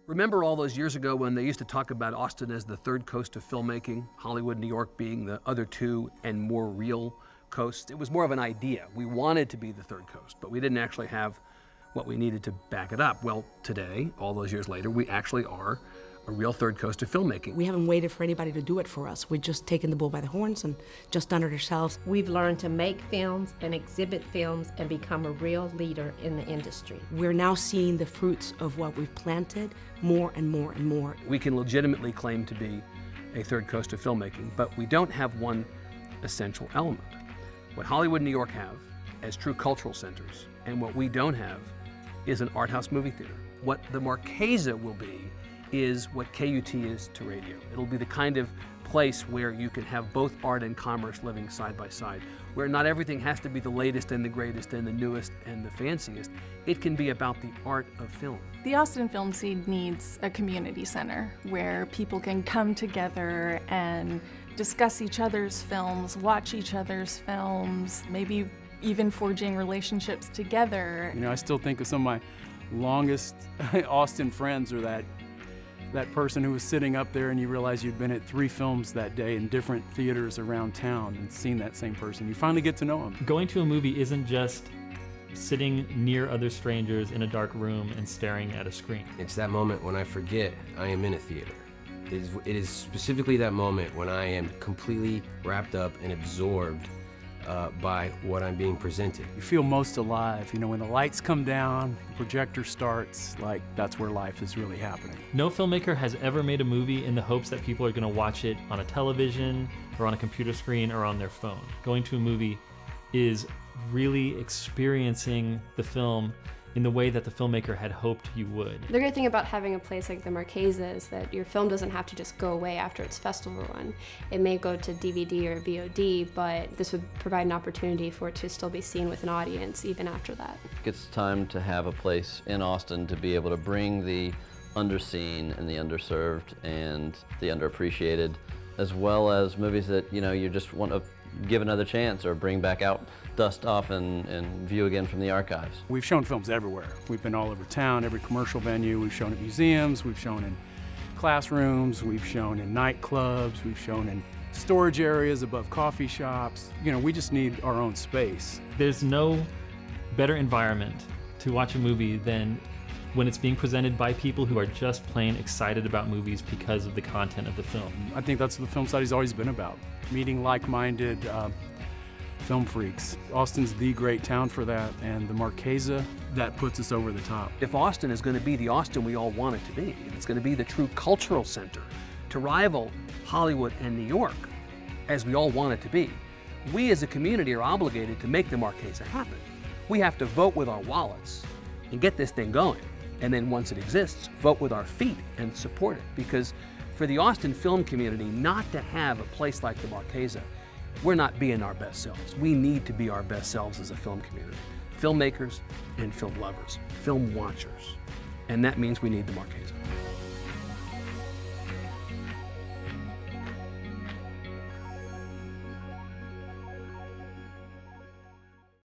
Remember all those years ago when they used to talk about Austin as the third coast of filmmaking, Hollywood, New York being the other two and more real coasts? It was more of an idea. We wanted to be the third coast, but we didn't actually have what we needed to back it up. Well, today, all those years later, we actually are a real third coast of filmmaking. We haven't waited for anybody to do it for us. We've just taken the bull by the horns and just done it ourselves. We've learned to make films and exhibit films and become a real leader in the industry. We're now seeing the fruits of what we've planted more and more and more. We can legitimately claim to be a third coast of filmmaking, but we don't have one essential element. What Hollywood and New York have as true cultural centers, and what we don't have, is an art house movie theater. What the Marchesa will be is what KUT is to radio. It'll be the kind of place where you can have both art and commerce living side by side, where not everything has to be the latest and the greatest and the newest and the fanciest. It can be about the art of film. The Austin film scene needs a community center where people can come together and discuss each other's films, watch each other's films, maybe even forging relationships together. You know, I still think of some of my longest Austin friends are that person who was sitting up there and you realize you'd been at 3 films that day in different theaters around town and seen that same person. You finally get to know them. Going to a movie isn't just sitting near other strangers in a dark room and staring at a screen. It's that moment when I forget I am in a theater. It is specifically that moment when I am completely wrapped up and absorbed by what I'm being presented. You feel most alive, you know, when the lights come down, the projector starts, like that's where life is really happening. No filmmaker has ever made a movie in the hopes that people are going to watch it on a television or on a computer screen or on their phone. Going to a movie is really experiencing the film in the way that the filmmaker had hoped you would. The great thing about having a place like the Marchesa is that your film doesn't have to just go away after its festival run. It may go to DVD or VOD, but this would provide an opportunity for it to still be seen with an audience even after that. It's time to have a place in Austin to be able to bring the underseen and the underserved and the underappreciated, as well as movies that, you know, you just want to give another chance or bring back out, dust off and view again from the archives. We've shown films everywhere. We've been all over town, every commercial venue. We've shown at museums, we've shown in classrooms, we've shown in nightclubs, we've shown in storage areas above coffee shops. You know, we just need our own space. There's no better environment to watch a movie than when it's being presented by people who are just plain excited about movies because of the content of the film. I think that's what the film study's always been about, meeting like-minded film freaks. Austin's the great town for that, and the Marchesa, that puts us over the top. If Austin is going to be the Austin we all want it to be, if it's going to be the true cultural center to rival Hollywood and New York, as we all want it to be, we as a community are obligated to make the Marchesa happen. We have to vote with our wallets and get this thing going. And then once it exists, vote with our feet and support it. Because for the Austin film community not to have a place like the Marchesa, we're not being our best selves. We need to be our best selves as a film community. Filmmakers and film lovers, film watchers. And that means we need the Marchesa.